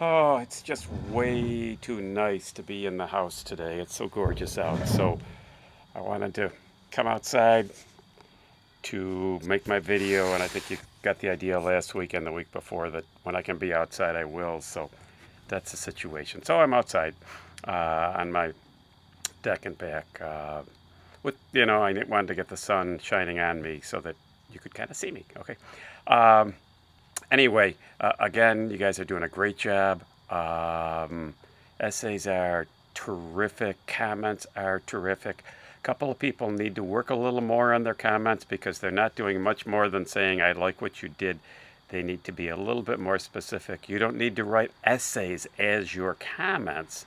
Oh, it's just way too nice to be in the house today. It's so gorgeous out. So I wanted to come outside to make my video, and I think you got the idea last week and the week before that when I can be outside, I will. So that's the situation. So I'm outside on my deck and back I wanted to get the sun shining on me so that you could kind of see me. Okay. Um, anyway, again, you guys are doing a great job. Essays are terrific. Comments are terrific. A couple of people need to work a little more on their comments because they're not doing much more than saying, I like what you did. They need to be a little bit more specific. You don't need to write essays as your comments.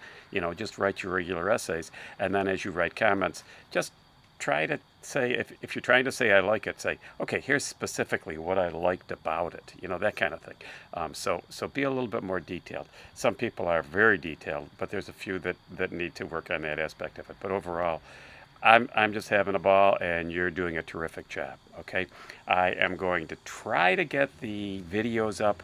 Just write your regular essays. And then as you write comments, just try to say, if you're trying to say I like it, say, okay, here's specifically what I liked about it, that kind of thing. So be a little bit more detailed. Some people are very detailed, but there's a few that need to work on that aspect of it. But overall, I'm just having a ball, and you're doing a terrific job, okay? I am going to try to get the videos up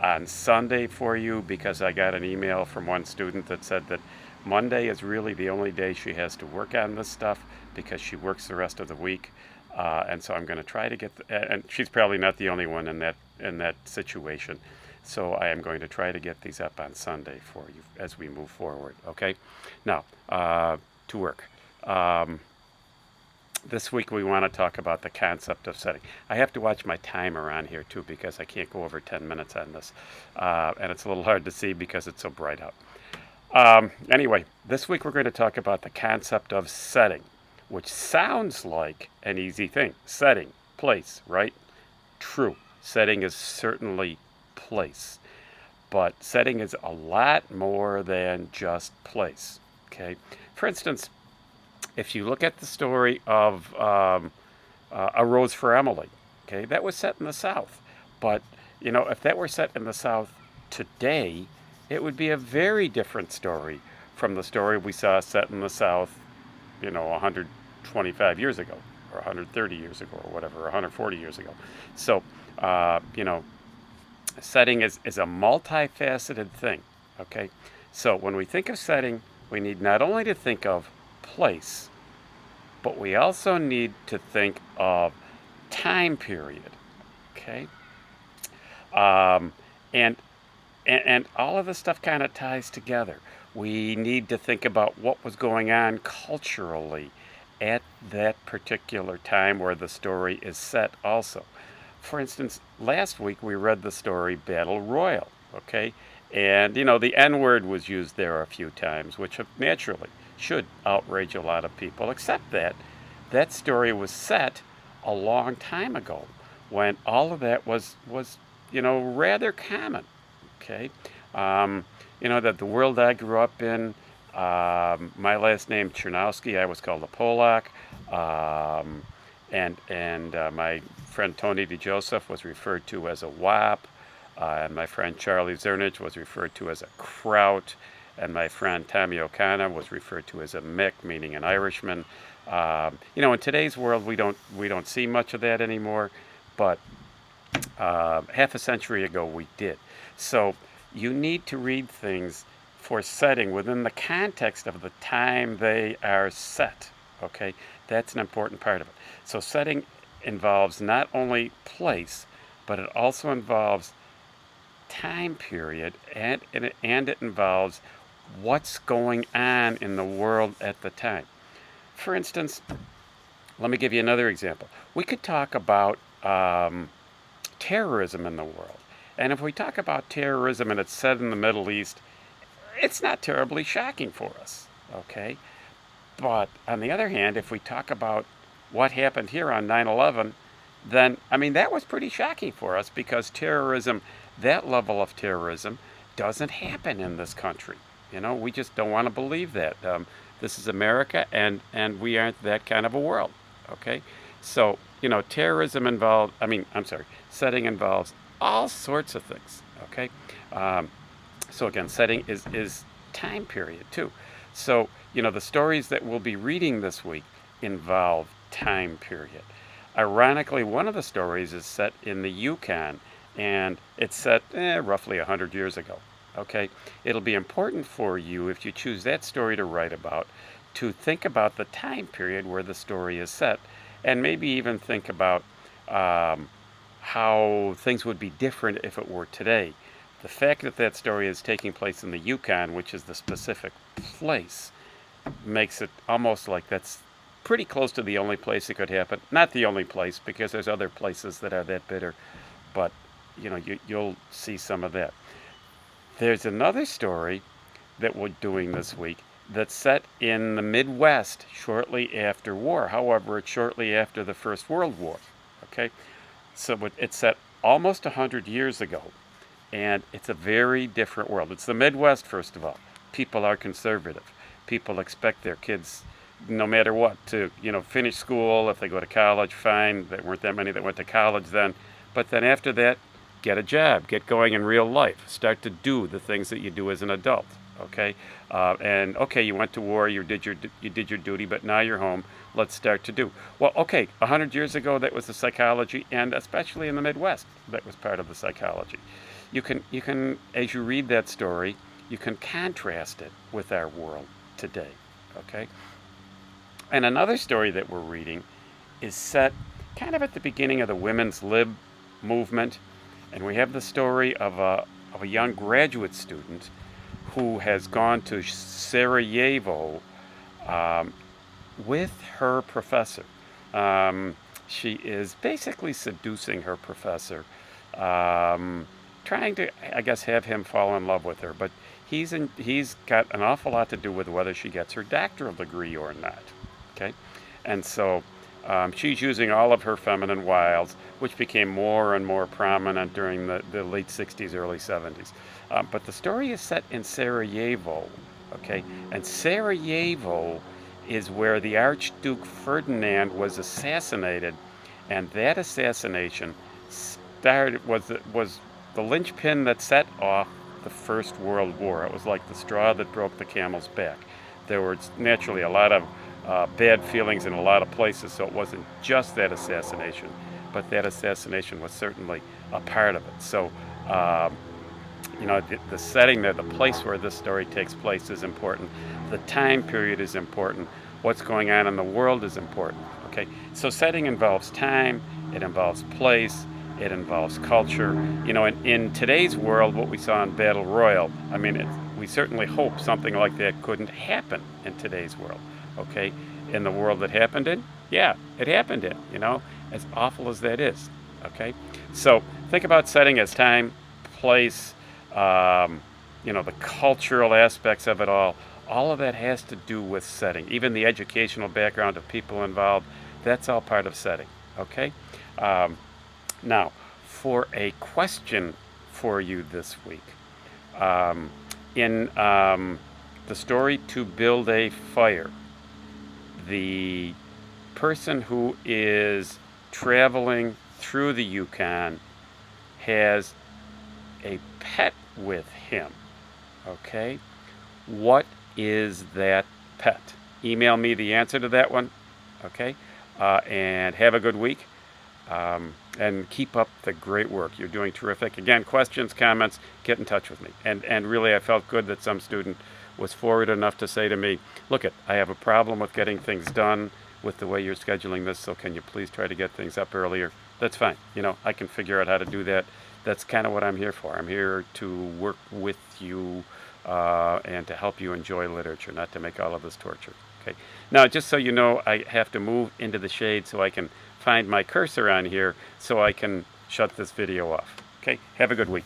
on Sunday for you because I got an email from one student that said that Monday is really the only day she has to work on this stuff because she works the rest of the week. And so I'm going to try to get, and she's probably not the only one in that situation. So I am going to try to get these up on Sunday for you as we move forward, okay? Now, to work. This week we want to talk about the concept of setting. I have to watch my timer on here too because I can't go over 10 minutes on this. And it's a little hard to see because it's so bright out. Anyway, this week we're going to talk about the concept of setting, which sounds like an easy thing. Setting, place, right? True. Setting is certainly place. But setting is a lot more than just place. Okay? For instance, if you look at the story of A Rose for Emily, okay, that was set in the South. But, if that were set in the South today, it would be a very different story from the story we saw set in the South, 125 years ago, or 130 years ago, or whatever, 140 years ago. So, setting is a multifaceted thing, okay? So when we think of setting, we need not only to think of place, but we also need to think of time period, okay? And all of this stuff kind of ties together. We need to think about what was going on culturally at that particular time where the story is set also. For instance, last week we read the story Battle Royal, okay? And, the N-word was used there a few times, which naturally should outrage a lot of people, except that story was set a long time ago when all of that was rather common, okay? That the world I grew up in, my last name Chernowski, I was called a Polak, and my friend Tony DeJoseph was referred to as a Wap, and my friend Charlie Zernich was referred to as a Kraut, and my friend Tommy O'Connor was referred to as a Mick, meaning an Irishman. In today's world, we don't see much of that anymore, but half a century ago we did. So you need to read things for setting within the context of the time they are set. Okay, that's an important part of it. So setting involves not only place, but it also involves time period, and it involves what's going on in the world at the time. For instance, let me give you another example. We could talk about terrorism in the world. And if we talk about terrorism and it's set in the Middle East, it's not terribly shocking for us, okay? But on the other hand, if we talk about what happened here on 9/11, then, that was pretty shocking for us because terrorism, that level of terrorism, doesn't happen in this country. We just don't want to believe that. This is America, and we aren't that kind of a world, okay? So, terrorism involved, setting involves all sorts of things, okay? So again, setting is time period too. So, the stories that we'll be reading this week involve time period. Ironically, one of the stories is set in the Yukon, and it's set roughly 100 years ago, Okay, it'll be important for you if you choose that story to write about to think about the time period where the story is set, and maybe even think about um, how things would be different if it were today. The fact that that story is taking place in the Yukon, which is the specific place, makes it almost like that's pretty close to the only place it could happen. Not the only place, because there's other places that are that bitter, but you'll see some of that. There's another story that we're doing this week that's set in the Midwest shortly after war. However, it's shortly after the First World War. Okay, so it's set almost 100 years ago, and it's a very different world. It's the Midwest, first of all. People are conservative. People expect their kids, no matter what, to finish school. If they go to college, fine. There weren't that many that went to college then, but then after that, get a job, get going in real life, start to do the things that you do as an adult. Okay, and okay, you went to war, you did your duty, but now you're home. Let's start to do. Well, okay, 100 years ago, that was the psychology, and especially in the Midwest, that was part of the psychology. You can, as you read that story, you can contrast it with our world today. Okay, and another story that we're reading is set kind of at the beginning of the women's lib movement. And we have the story of a young graduate student who has gone to Sarajevo with her professor. She is basically seducing her professor, trying to, I guess, have him fall in love with her. But he's got an awful lot to do with whether she gets her doctoral degree or not. Okay, and so she's using all of her feminine wiles, which became more and more prominent during the late 60s, early 70s. But the story is set in Sarajevo, okay? And Sarajevo is where the Archduke Ferdinand was assassinated, and that assassination was the linchpin that set off the First World War. It was like the straw that broke the camel's back. There was naturally a lot of bad feelings in a lot of places, so it wasn't just that assassination, but that assassination was certainly a part of it. So, the setting there, the place where this story takes place is important. The time period is important. What's going on in the world is important. Okay, so setting involves time, it involves place, it involves culture. In today's world, what we saw in Battle Royal, I mean, we certainly hope something like that couldn't happen in today's world. Okay, in the world that happened in, yeah, it happened in, as awful as that is. Okay, so think about setting as time, place, the cultural aspects of it all of that has to do with setting. Even the educational background of people involved, that's all part of setting. Okay, now for a question for you this week, in the story To Build a Fire, the person who is traveling through the Yukon has a pet with him. Okay? What is that pet? Email me the answer to that one. Okay? And have a good week. And keep up the great work. You're doing terrific. Again, questions, comments, get in touch with me. And really, I felt good that some student was forward enough to say to me, look, I have a problem with getting things done with the way you're scheduling this, so can you please try to get things up earlier? That's fine. I can figure out how to do that. That's kind of what I'm here for. I'm here to work with you and to help you enjoy literature, not to make all of this torture. Okay. Now, just so you know, I have to move into the shade so I can find my cursor on here so I can shut this video off. Okay. Have a good week.